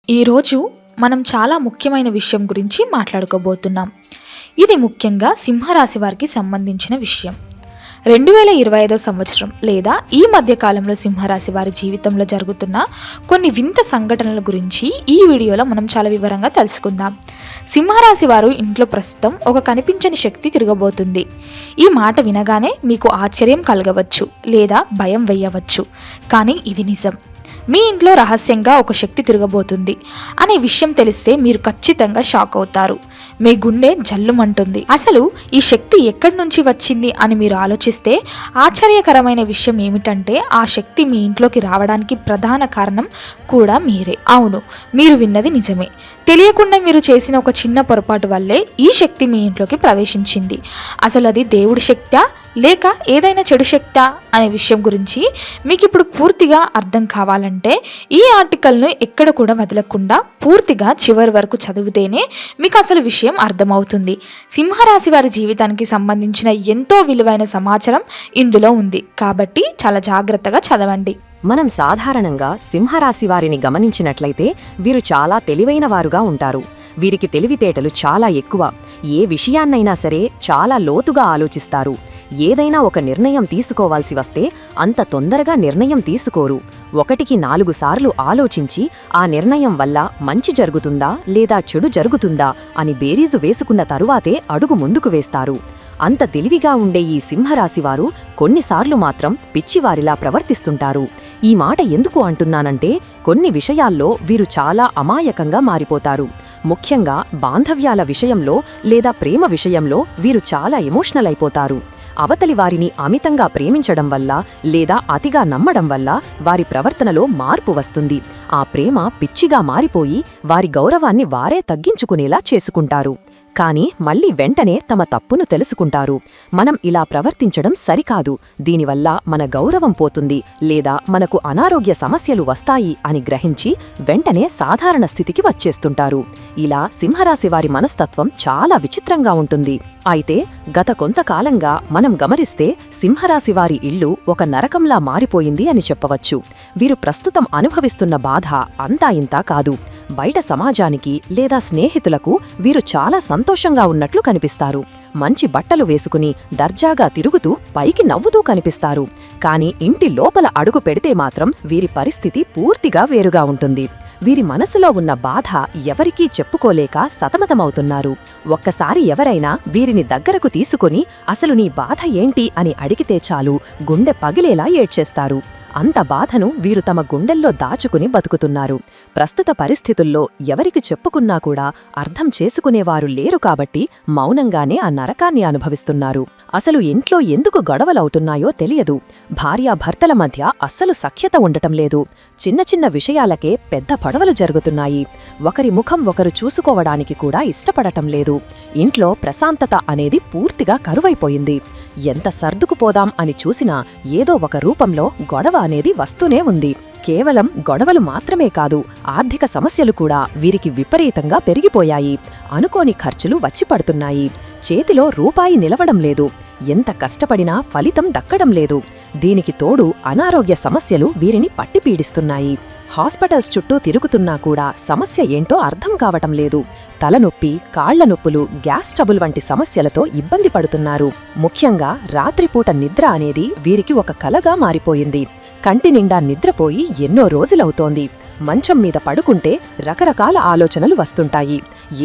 ఈరోజు మనం చాలా ముఖ్యమైన విషయం గురించి మాట్లాడుకోబోతున్నాం. ఇది ముఖ్యంగా సింహరాశి వారికి సంబంధించిన విషయం. 2025 సంవత్సరం లేదా ఈ మధ్య కాలంలో సింహరాశి వారి జీవితంలో జరుగుతున్న కొన్ని వింత సంఘటనల గురించి ఈ వీడియోలో మనం చాలా వివరంగా తెలుసుకుందాం. సింహరాశి వారు ఇంట్లో ప్రస్తుతం ఒక కనిపించని శక్తి తిరగబోతుంది. ఈ మాట వినగానే మీకు ఆశ్చర్యం కలగవచ్చు లేదా భయం వేయవచ్చు, కానీ ఇది నిజం. మీ ఇంట్లో రహస్యంగా ఒక శక్తి తిరగబోతుంది అనే విషయం తెలిస్తే మీరు ఖచ్చితంగా షాక్ అవుతారు. మీ గుండె జల్లుమంటుంది. అసలు ఈ శక్తి ఎక్కడి నుంచి వచ్చింది అని మీరు ఆలోచిస్తే ఆశ్చర్యకరమైన విషయం ఏమిటంటే ఆ శక్తి మీ ఇంట్లోకి రావడానికి ప్రధాన కారణం కూడా మీరే. అవును, మీరు విన్నది నిజమే. తెలియకుండా మీరు చేసిన ఒక చిన్న పొరపాటు వల్లే ఈ శక్తి మీ ఇంట్లోకి ప్రవేశించింది. అసలు అది దేవుడి శక్తా లేక ఏదైనా చెడు శక్తా అనే విషయం గురించి మీకు ఇప్పుడు పూర్తిగా అర్థం కావాలంటే ఈ ఆర్టికల్ను ఎక్కడ కూడా వదలకుండా పూర్తిగా చివరి వరకు చదివితేనే మీకు అసలు విషయం అర్థమవుతుంది. సింహరాశి వారి జీవితానికి సంబంధించిన ఎంతో విలువైన సమాచారం ఇందులో ఉంది, కాబట్టి చాలా జాగ్రత్తగా చదవండి. మనం సాధారణంగా సింహరాశి వారిని గమనించినట్లయితే వీరు చాలా తెలివైన వారుగా ఉంటారు. వీరికి తెలివితేటలు చాలా ఎక్కువ. ఏ విషయాన్నైనా సరే చాలా లోతుగా ఆలోచిస్తారు. ఏదైనా ఒక నిర్ణయం తీసుకోవాల్సి వస్తే అంత తొందరగా నిర్ణయం తీసుకోరు. 1-4 సార్లు ఆలోచించి ఆ నిర్ణయం వల్ల మంచి జరుగుతుందా లేదా చెడు జరుగుతుందా అని బేరీజు వేసుకున్న తరువాతే అడుగు ముందుకు వేస్తారు. అంత తెలివిగా ఉండే ఈ సింహరాశివారు కొన్నిసార్లు మాత్రం పిచ్చివారిలా ప్రవర్తిస్తుంటారు. ఈ మాట ఎందుకు అంటున్నానంటే కొన్ని విషయాల్లో వీరు చాలా అమాయకంగా మారిపోతారు. ముఖ్యంగా బాంధవ్యాల విషయంలో లేదా ప్రేమ విషయంలో వీరు చాలా ఎమోషనల్ అయిపోతారు. అవతలి వారిని అమితంగా ప్రేమించడం వల్ల లేదా అతిగా నమ్మడం వల్ల వారి ప్రవర్తనలో మార్పు వస్తుంది. ఆ ప్రేమ పిచ్చిగా మారిపోయి వారి గౌరవాన్ని వారే తగ్గించుకునేలా చేసుకుంటారు. కానీ మళ్ళీ వెంటనే తమ తప్పును తెలుసుకుంటారు. మనం ఇలా ప్రవర్తించడం సరికాదు, దీనివల్ల మన గౌరవం పోతుంది లేదా మనకు అనారోగ్య సమస్యలు వస్తాయి అని గ్రహించి వెంటనే సాధారణ స్థితికి వచ్చేస్తుంటారు. ఇలా సింహరాశి వారి మనస్తత్వం చాలా విచిత్రంగా ఉంటుంది. అయితే గత కొంతకాలంగా మనం గమనిస్తే సింహరాశి వారి ఇల్లు ఒక నరకంలా మారిపోయింది అని చెప్పవచ్చు. వీరు ప్రస్తుతం అనుభవిస్తున్న బాధ అంతా ఇంతా కాదు. బయట సమాజానికి లేదా స్నేహితులకు వీరు చాలా సంతోషంగా ఉన్నట్లు కనిపిస్తారు. మంచి బట్టలు వేసుకుని దర్జాగా తిరుగుతూ పైకి నవ్వుతూ కనిపిస్తారు. కాని ఇంటి లోపల అడుగు పెడితే మాత్రం వీరి పరిస్థితి పూర్తిగా వేరుగా ఉంటుంది. వీరి మనసులో ఉన్న బాధ ఎవరికీ చెప్పుకోలేక సతమతమవుతున్నారు. ఒక్కసారి ఎవరైనా వీరిని దగ్గరకు తీసుకుని అసలు నీ బాధ ఏంటి అని అడిగితే చాలు గుండె పగిలేలా ఏడ్చేస్తారు. అంత బాధను వీరు తమ గుండెల్లో దాచుకుని బతుకుతున్నారు. ప్రస్తుత పరిస్థితుల్లో ఎవరికి చెప్పుకున్నా కూడా అర్థం చేసుకునేవారు లేరు కాబట్టి మౌనంగానే ఆ నరకాన్ని అనుభవిస్తున్నారు. అసలు ఇంట్లో ఎందుకు గొడవలవుతున్నాయో తెలియదు. భార్యాభర్తల మధ్య అస్సలు సఖ్యత ఉండటం లేదు. చిన్న చిన్న విషయాలకే పెద్ద పడవలు జరుగుతున్నాయి. ఒకరి ముఖం ఒకరు చూసుకోవడానికి కూడా ఇష్టపడటం లేదు. ఇంట్లో ప్రశాంతత అనేది పూర్తిగా కరువైపోయింది. ఎంత సర్దుకుపోదాం అని చూసినా ఏదో ఒక రూపంలో గొడవ అనేది వస్తూనే ఉంది. కేవలం గొడవలు మాత్రమే కాదు, ఆర్థిక సమస్యలు కూడా వీరికి విపరీతంగా పెరిగిపోయాయి. అనుకోని ఖర్చులు వచ్చి పడుతున్నాయి. చేతిలో రూపాయి నిలవడం లేదు. ఎంత కష్టపడినా ఫలితం దక్కడం లేదు. దీనికి తోడు అనారోగ్య సమస్యలు వీరిని పట్టిపీడిస్తున్నాయి. హాస్పిటల్స్ చుట్టూ తిరుగుతున్నా కూడా సమస్య ఏంటో అర్థం కావటం లేదు. తలనొప్పి, కాళ్ల నొప్పులు, గ్యాస్ ట్రబుల్ వంటి సమస్యలతో ఇబ్బంది పడుతున్నారు. ముఖ్యంగా రాత్రిపూట నిద్ర అనేది వీరికి ఒక కలగా మారిపోయింది. కంటి నిండా నిద్రపోయి ఎన్నో రోజులవుతోంది. మంచం మీద పడుకుంటే రకరకాల ఆలోచనలు వస్తుంటాయి.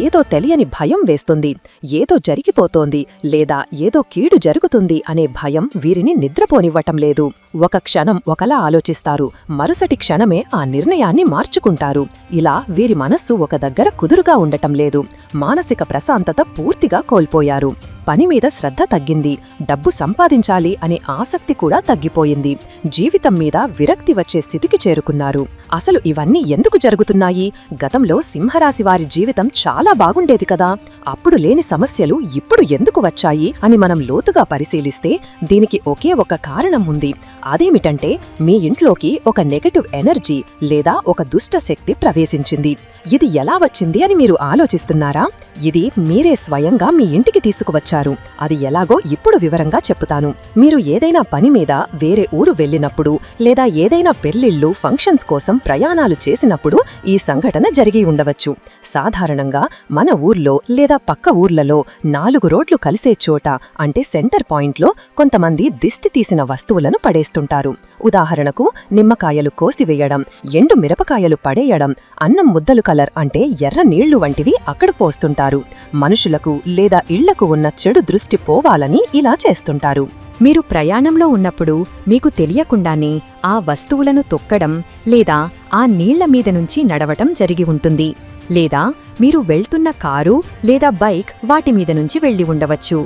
ఏదో తెలియని భయం వేస్తుంది. ఏదో జరిగిపోతోంది లేదా ఏదో కీడు జరుగుతుంది అనే భయం వీరిని నిద్రపోనివ్వటం లేదు. ఒక క్షణం ఒకలా ఆలోచిస్తారు, మరుసటి క్షణమే ఆ నిర్ణయాన్ని మార్చుకుంటారు. ఇలా వీరి మనస్సు ఒక దగ్గర కుదురుగా ఉండటం లేదు. మానసిక ప్రశాంతత పూర్తిగా కోల్పోయారు. పని మీద శ్రద్ధ తగ్గింది. డబ్బు సంపాదించాలి అనే ఆసక్తి కూడా తగ్గిపోయింది. జీవితం మీద విరక్తి వచ్చే స్థితికి చేరుకున్నారు. అసలు ఇవన్నీ ఎందుకు జరుగుతున్నాయి? గతంలో సింహరాశి వారి జీవితం చాలా బాగుండేది కదా, అప్పుడు లేని సమస్యలు ఇప్పుడు ఎందుకు వచ్చాయి అని మనం లోతుగా పరిశీలిస్తే దీనికి ఒకే ఒక కారణం ఉంది. అదేమిటంటే మీ ఇంట్లోకి ఒక నెగటివ్ ఎనర్జీ లేదా ఒక దుష్ట శక్తి ప్రవేశించింది. ఇది ఎలా వచ్చింది అని మీరు ఆలోచిస్తున్నారా? ఇది మీరే స్వయంగా మీ ఇంటికి తీసుకువచ్చారు. అది ఎలాగో ఇప్పుడు వివరంగా చెప్పుతాను. మీరు ఏదైనా పని మీద వేరే ఊరు వెళ్ళినప్పుడు లేదా ఏదైనా పెళ్లిళ్ళు, ఫంక్షన్స్ కోసం ప్రయాణాలు చేసినప్పుడు ఈ సంఘటన జరిగి ఉండవచ్చు. సాధారణంగా మన ఊర్లో లేదా పక్క ఊర్లలో 4 రోడ్లు కలిసే చోట అంటే సెంటర్ పాయింట్లో కొంతమంది దిష్టి తీసిన వస్తువులను పడేస్తుంటారు. ఉదాహరణకు నిమ్మకాయలు కోసివేయడం, ఎండు మిరపకాయలు పడేయడం, అన్నం ముద్దలు కలర్ అంటే ఎర్ర నీళ్లు వంటివి అక్కడ పోస్తుంటారు. మనుషులకు లేదా ఇళ్లకు ఉన్న చెడు దృష్టి పోవాలని ఇలా చేస్తుంటారు. మీరు ప్రయాణంలో ఉన్నప్పుడు మీకు తెలియకుండానే ఆ వస్తువులను తొక్కడం లేదా ఆ నీళ్ల మీద నుంచి నడవటం జరిగి ఉంటుంది. లేదా మీరు వెళ్తున్న కారు లేదా బైక్ వాటి మీద నుంచి వెళ్లి ఉండవచ్చు.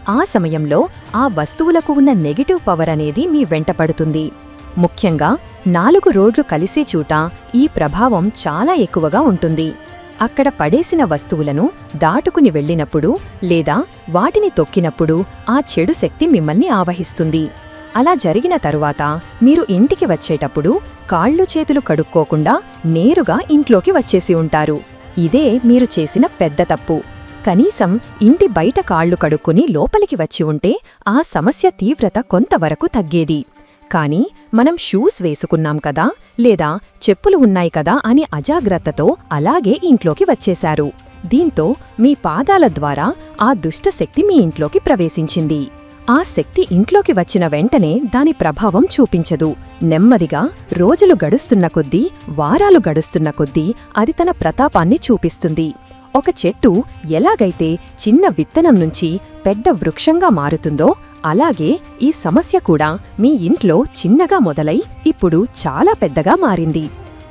ఆ సమయంలో ఆ వస్తువులకు ఉన్న నెగటివ్ పవర్ అనేది మీ వెంటపడుతుంది. ముఖ్యంగా 4 రోడ్లు కలిసే చోట ఈ ప్రభావం చాలా ఎక్కువగా ఉంటుంది. అక్కడ పడేసిన వస్తువులను దాటుకుని వెళ్ళినప్పుడు లేదా వాటిని తొక్కినప్పుడు ఆ చెడు శక్తి మిమ్మల్ని ఆవహిస్తుంది. అలా జరిగిన తరువాత మీరు ఇంటికి వచ్చేటప్పుడు కాళ్ళు చేతులు కడుక్కోకుండా నేరుగా ఇంట్లోకి వచ్చేసి ఉంటారు. ఇదే మీరు చేసిన పెద్ద తప్పు. కనీసం ఇంటి బయట కాళ్ళు కడుక్కుని లోపలికి వచ్చి ఉంటే ఆ సమస్య తీవ్రత కొంతవరకు తగ్గేది. కానీ మనం షూస్ వేసుకున్నాం కదా లేదా చెప్పులు ఉన్నాయి కదా అని అజాగ్రత్తతో అలాగే ఇంట్లోకి వచ్చేశారు. దీంతో మీ పాదాల ద్వారా ఆ దుష్టశక్తి మీ ఇంట్లోకి ప్రవేశించింది. ఆ శక్తి ఇంట్లోకి వచ్చిన వెంటనే దాని ప్రభావం చూపించదు. నెమ్మదిగా రోజులు గడుస్తున్న కొద్దీ, వారాలు గడుస్తున్న కొద్దీ అది తన ప్రతాపాన్ని చూపిస్తుంది. ఒక చెట్టు ఎలాగైతే చిన్న విత్తనం నుంచి పెద్ద వృక్షంగా మారుతుందో అలాగే ఈ సమస్య కూడా మీ ఇంట్లో చిన్నగా మొదలై ఇప్పుడు చాలా పెద్దగా మారింది.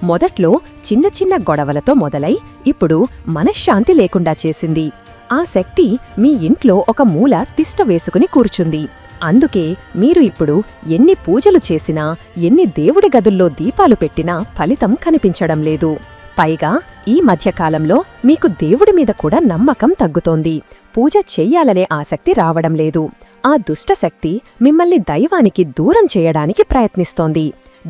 మొదట్లో చిన్న చిన్న గొడవలతో మొదలై ఇప్పుడు మనశ్శాంతి లేకుండా చేసింది. ఆ శక్తి మీ ఇంట్లో ఒక మూల తిష్ట వేసుకుని కూర్చుంది. అందుకే మీరు ఇప్పుడు ఎన్ని పూజలు చేసినా, ఎన్ని దేవుడి గదుల్లో దీపాలు పెట్టినా ఫలితం కనిపించడం లేదు. పైగా ఈ మధ్యకాలంలో మీకు దేవుడి మీద కూడా నమ్మకం తగ్గుతోంది. పూజ చెయ్యాలనే ఆసక్తి రావడం లేదు. ఆ దుష్టశక్తి మిమ్మల్ని దైవానికి దూరం చేయడానికి ప్రయత్నిస్తోంది.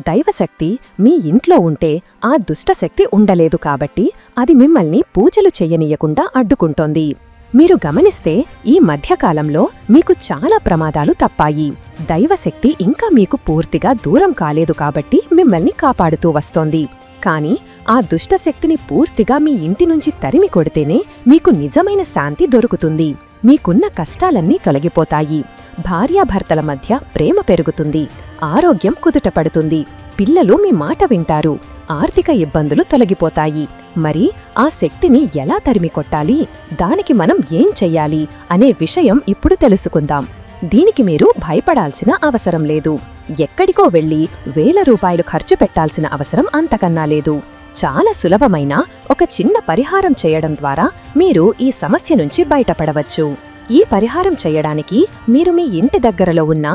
దైవశక్తి మీ ఇంట్లో ఉంటే ఆ దుష్టశక్తి ఉండలేదు కాబట్టి అది మిమ్మల్ని పూజలు చెయ్యనీయకుండా అడ్డుకుంటోంది. మీరు గమనిస్తే ఈ మధ్యకాలంలో మీకు చాలా ప్రమాదాలు తప్పాయి. దైవశక్తి ఇంకా మీకు పూర్తిగా దూరం కాలేదు కాబట్టి మిమ్మల్ని కాపాడుతూ వస్తోంది. కానీ ఆ దుష్టశక్తిని పూర్తిగా మీ ఇంటి నుంచి తరిమి కొడితేనే మీకు నిజమైన శాంతి దొరుకుతుంది. మీకున్న కష్టాలన్నీ తొలగిపోతాయి. భార్యాభర్తల మధ్య ప్రేమ పెరుగుతుంది. ఆరోగ్యం కుదుటపడుతుంది. పిల్లలు మీ మాట వింటారు. ఆర్థిక ఇబ్బందులు తొలగిపోతాయి. మరి ఆ శక్తిని ఎలా తరిమి కొట్టాలి, దానికి మనం ఏం చెయ్యాలి అనే విషయం ఇప్పుడు తెలుసుకుందాం. దీనికి మీరు భయపడాల్సిన అవసరం లేదు. ఎక్కడికో వెళ్లి వేల రూపాయలు ఖర్చు పెట్టాల్సిన అవసరం అంతకన్నా లేదు. చాలా సులభమైన ఒక చిన్న పరిహారం చేయడం ద్వారా మీరు ఈ సమస్య నుంచి బయటపడవచ్చు. ఈ పరిహారం చెయ్యడానికి మీరు మీ ఇంటి దగ్గరలో ఉన్న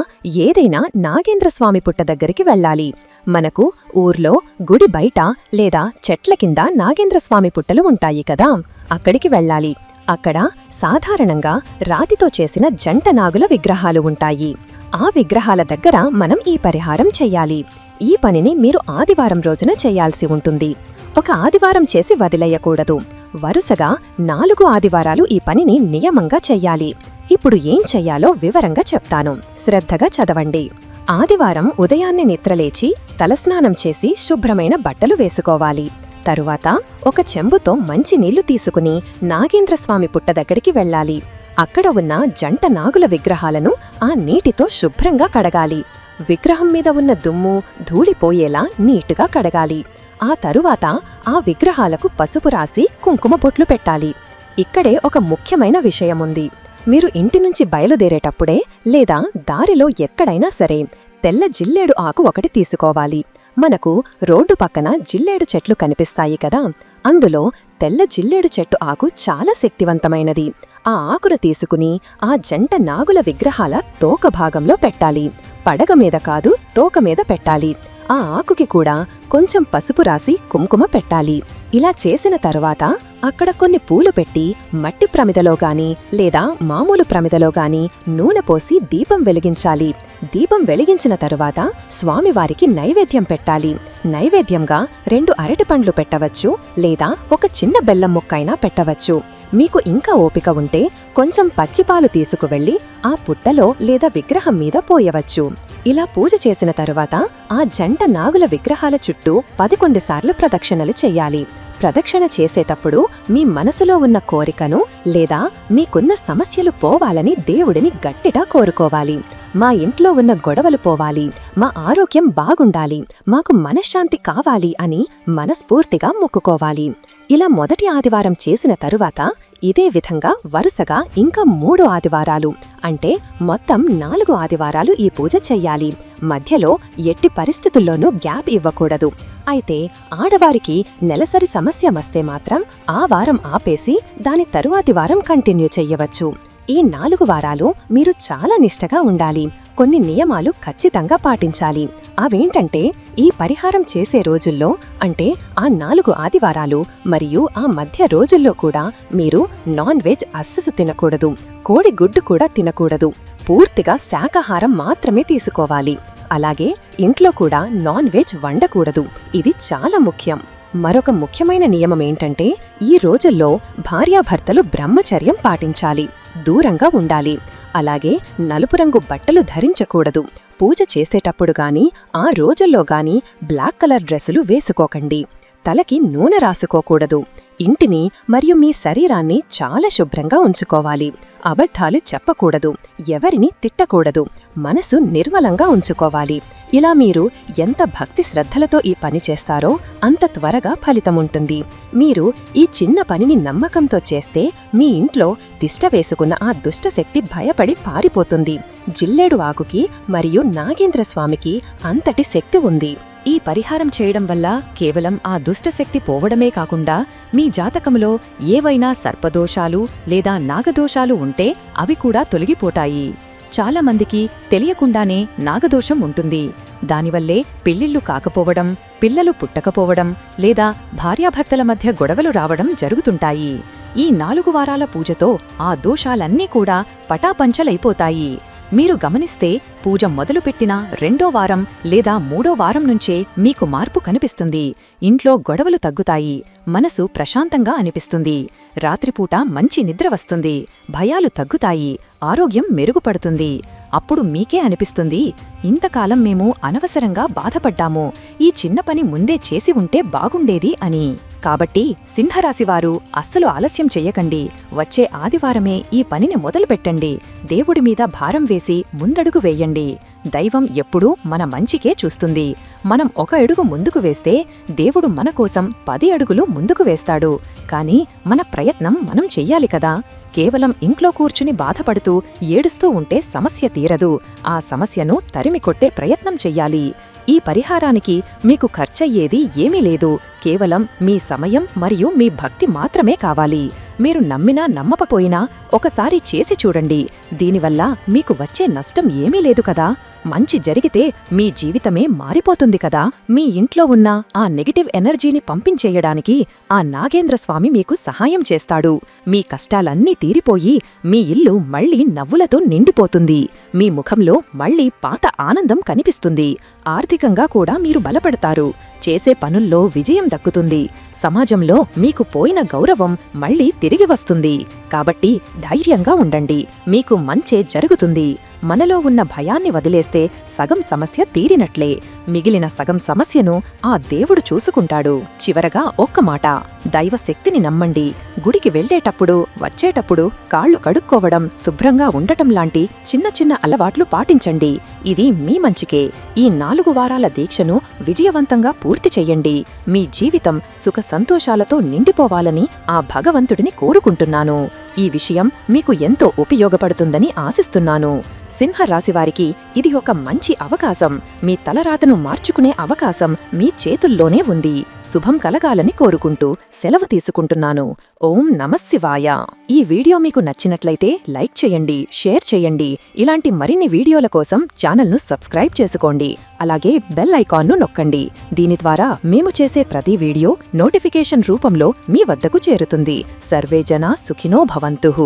ఏదైనా నాగేంద్రస్వామి పుట్ట దగ్గరికి వెళ్ళాలి. మనకు ఊర్లో గుడి బయట లేదా చెట్ల కింద నాగేంద్రస్వామి పుట్టలు ఉంటాయి కదా, అక్కడికి వెళ్ళాలి. అక్కడ సాధారణంగా రాతితో చేసిన జంట నాగుల విగ్రహాలు ఉంటాయి. ఆ విగ్రహాల దగ్గర మనం ఈ పరిహారం చెయ్యాలి. ఈ పనిని మీరు ఆదివారం రోజున చెయ్యాల్సి ఉంటుంది. ఒక ఆదివారం చేసి వదిలేయకూడదు. వరుసగా 4 ఆదివారాలు ఈ పనిని నియమంగా చెయ్యాలి. ఇప్పుడు ఏం చెయ్యాలో వివరంగా చెప్తాను, శ్రద్ధగా చదవండి. ఆదివారం ఉదయాన్నే నిద్రలేచి తలస్నానం చేసి శుభ్రమైన బట్టలు వేసుకోవాలి. తరువాత ఒక చెంబుతో మంచి నీళ్లు తీసుకుని నాగేంద్రస్వామి పుట్ట దగ్గరికి వెళ్ళాలి. అక్కడ ఉన్న జంట నాగుల విగ్రహాలను ఆ నీటితో శుభ్రంగా కడగాలి. విగ్రహం మీద ఉన్న దుమ్ము, ధూళిపోయేలా నీటుగా కడగాలి. ఆ తరువాత ఆ విగ్రహాలకు పసుపు రాసి కుంకుమ బొట్లు పెట్టాలి. ఇక్కడే ఒక ముఖ్యమైన విషయముంది. మీరు ఇంటి నుంచి బయలుదేరేటప్పుడే లేదా దారిలో ఎక్కడైనా సరే తెల్ల జిల్లేడు ఆకు ఒకటి తీసుకోవాలి. మనకు రోడ్డు పక్కన జిల్లేడు చెట్లు కనిపిస్తాయి కదా, అందులో తెల్ల జిల్లేడు చెట్టు ఆకు చాలా శక్తివంతమైనది. ఆ ఆకును తీసుకుని ఆ జంట నాగుల విగ్రహాల తోక భాగంలో పెట్టాలి. పడగ మీద కాదు, తోక మీద పెట్టాలి. ఆ ఆకుకి కూడా కొంచెం పసుపు రాసి కుంకుమ పెట్టాలి. ఇలా చేసిన తరువాత అక్కడ కొన్ని పూలు పెట్టి మట్టి ప్రమిదలో గాని లేదా మామూలు ప్రమిదలో గాని నూనె పోసి దీపం వెలిగించాలి. దీపం వెలిగించిన తరువాత స్వామివారికి నైవేద్యం పెట్టాలి. నైవేద్యంగా 2 అరటిపండ్లు పెట్టవచ్చు, లేదా ఒక చిన్న బెల్లం ముక్కైనా పెట్టవచ్చు. మీకు ఇంకా ఓపిక ఉంటే కొంచెం పచ్చిపాలు తీసుకువెళ్లి ఆ పుట్టలో లేదా విగ్రహం మీద పోయవచ్చు. ఇలా పూజ చేసిన తరువాత ఆ జంట నాగుల విగ్రహాల చుట్టూ 11 సార్లు ప్రదక్షిణలు చెయ్యాలి. ప్రదక్షిణ చేసేటప్పుడు మీ మనసులో ఉన్న కోరికను లేదా మీకున్న సమస్యలు పోవాలని దేవుడిని గట్టిగా కోరుకోవాలి. మా ఇంట్లో ఉన్న గొడవలు పోవాలి, మా ఆరోగ్యం బాగుండాలి, మాకు మనశ్శాంతి కావాలి అని మనస్ఫూర్తిగా మొక్కుకోవాలి. ఇలా మొదటి ఆదివారం చేసిన తరువాత ఇదే విధంగా వరుసగా ఇంకా 3 ఆదివారాలు అంటే మొత్తం 4 ఆదివారాలు ఈ పూజ చెయ్యాలి. మధ్యలో ఎట్టి పరిస్థితుల్లోనూ గ్యాప్ ఇవ్వకూడదు. అయితే ఆడవారికి నెలసరి సమస్య వస్తే మాత్రం ఆ వారం ఆపేసి దాని తరువాతి వారం కంటిన్యూ చెయ్యవచ్చు. ఈ 4 వారాలు మీరు చాలా నిష్టగా ఉండాలి. కొన్ని నియమాలు ఖచ్చితంగా పాటించాలి. అవేంటంటే, ఈ పరిహారం చేసే రోజుల్లో అంటే ఆ 4 ఆదివారాలు మరియు ఆ మధ్య రోజుల్లో కూడా మీరు నాన్ వెజ్ అస్సలు తినకూడదు. కోడి గుడ్డు కూడా తినకూడదు. పూర్తిగా శాకాహారం మాత్రమే తీసుకోవాలి. అలాగే ఇంట్లో కూడా నాన్ వెజ్ వండకూడదు. ఇది చాలా ముఖ్యం. మరొక ముఖ్యమైన నియమమేంటంటే, ఈ రోజుల్లో భార్యాభర్తలు బ్రహ్మచర్యం పాటించాలి, దూరంగా ఉండాలి. అలాగే నలుపు రంగు బట్టలు ధరించకూడదు. పూజ చేసేటప్పుడు గాని ఆ రోజుల్లో గాని బ్లాక్ కలర్ డ్రెస్సులు వేసుకోకండి. తలకి నూనె రాసుకోకూడదు. ఇంటిని మరియు మీ శరీరాన్ని చాలా శుభ్రంగా ఉంచుకోవాలి. అబద్ధాలు చెప్పకూడదు. ఎవరిని తిట్టకూడదు. మనసు నిర్మలంగా ఉంచుకోవాలి. ఇలా మీరు ఎంత భక్తి శ్రద్ధలతో ఈ పని చేస్తారో అంత త్వరగా ఫలితముంటుంది. మీరు ఈ చిన్న పనిని నమ్మకంతో చేస్తే మీ ఇంట్లో తిష్ట వేసుకున్న ఆ దుష్టశక్తి భయపడి పారిపోతుంది. జిల్లేడు ఆకుకి మరియు నాగేంద్రస్వామికి అంతటి శక్తి ఉంది. ఈ పరిహారం చేయడం వల్ల కేవలం ఆ దుష్టశక్తి పోవడమే కాకుండా మీ జాతకములో ఏవైనా సర్పదోషాలు లేదా నాగదోషాలు ఉంటే అవి కూడా తొలగిపోతాయి. చాలామందికి తెలియకుండానే నాగదోషం ఉంటుంది. దానివల్లే పెళ్లిళ్లు కాకపోవడం, పిల్లలు పుట్టకపోవడం లేదా భార్యాభర్తల మధ్య గొడవలు రావడం జరుగుతుంటాయి. ఈ 4 వారాల పూజతో ఆ దోషాలన్నీ కూడా పటాపంచలైపోతాయి. మీరు గమనిస్తే పూజ మొదలుపెట్టిన 2వ వారం లేదా 3వ వారం నుంచే మీకు మార్పు కనిపిస్తుంది. ఇంట్లో గొడవలు తగ్గుతాయి. మనసు ప్రశాంతంగా అనిపిస్తుంది. రాత్రిపూట మంచి నిద్ర వస్తుంది. భయాలు తగ్గుతాయి. ఆరోగ్యం మెరుగుపడుతుంది. అప్పుడు మీకే అనిపిస్తుంది, ఇంతకాలం మేము అనవసరంగా బాధపడ్డాము, ఈ చిన్న పని ముందే చేసి ఉంటే బాగుండేది అని. కాబట్టి సింహరాశివారు అస్సలు ఆలస్యం చెయ్యకండి. వచ్చే ఆదివారమే ఈ పనిని మొదలుపెట్టండి. దేవుడి మీద భారం వేసి ముందడుగు వేయండి. దైవం ఎప్పుడూ మన మంచికే చూస్తుంది. మనం 1 అడుగు ముందుకు వేస్తే దేవుడు మన కోసం 10 అడుగులు ముందుకు వేస్తాడు. కానీ మన ప్రయత్నం మనం చెయ్యాలి కదా. కేవలం ఇంట్లో కూర్చుని బాధపడుతూ ఏడుస్తూ ఉంటే సమస్య తీరదు. ఆ సమస్యను తరిమికొట్టే ప్రయత్నం చెయ్యాలి. ఈ పరిహారానికి మీకు ఖర్చయ్యేది ఏమీ లేదు. కేవలం మీ సమయం మరియు మీ భక్తి మాత్రమే కావాలి. మీరు నమ్మినా నమ్మకపోయినా ఒకసారి చేసి చూడండి. దీనివల్ల మీకు వచ్చే నష్టం ఏమీ లేదు కదా. మంచి జరిగితే మీ జీవితమే మారిపోతుంది కదా. మీ ఇంట్లో ఉన్న ఆ నెగటివ్ ఎనర్జీని పంపించేయడానికి ఆ నాగేంద్రస్వామి మీకు సహాయం చేస్తాడు. మీ కష్టాలన్నీ తీరిపోయి మీ ఇల్లు మళ్లీ నవ్వులతో నిండిపోతుంది. మీ ముఖంలో మళ్లీ పాత ఆనందం కనిపిస్తుంది. ఆర్థికంగా కూడా మీరు బలపడతారు. చేసే పనుల్లో విజయం దక్కుతుంది. సమాజంలో మీకు పోయిన గౌరవం మళ్లీ తిరిగి వస్తుంది. కాబట్టి ధైర్యంగా ఉండండి. మీకు మంచే జరుగుతుంది. మనలో ఉన్న భయాన్ని వదిలేస్తే సగం సమస్య తీరినట్లే. మిగిలిన సగం సమస్యను ఆ దేవుడు చూసుకుంటాడు. చివరగా ఒక్క మాట, దైవశక్తిని నమ్మండి. గుడికి వెళ్లేటప్పుడు వచ్చేటప్పుడు కాళ్లు కడుక్కోవడం, శుభ్రంగా ఉండటం లాంటి చిన్న చిన్న అలవాట్లు పాటించండి. ఇది మీ మంచికే. ఈ 4 వారాల దీక్షను విజయవంతంగా పూర్తి చెయ్యండి. మీ జీవితం సుఖ సంతోషాలతో నిండిపోవాలని ఆ భగవంతుడిని కోరుకుంటున్నాను. ఈ విషయం మీకు ఎంతో ఉపయోగపడుతుందని ఆశిస్తున్నాను. సింహరాశివారికి ఇది ఒక మంచి అవకాశం. మీ తలరాతను మార్చుకునే అవకాశం మీ చేతుల్లోనే ఉంది. శుభం కలగాలని కోరుకుంటూ సెలవు తీసుకుంటున్నాను. ఓం నమఃశివాయ. ఈ వీడియో మీకు నచ్చినట్లయితే లైక్ చేయండి, షేర్ చేయండి. ఇలాంటి మరిన్ని వీడియోల కోసం ఛానల్ను సబ్స్క్రైబ్ చేసుకోండి. అలాగే బెల్ ఐకాన్ను నొక్కండి. దీని ద్వారా మేము చేసే ప్రతి వీడియో నోటిఫికేషన్ రూపంలో మీ వద్దకు చేరుతుంది. సర్వే జనా సుఖినో భవంతుః.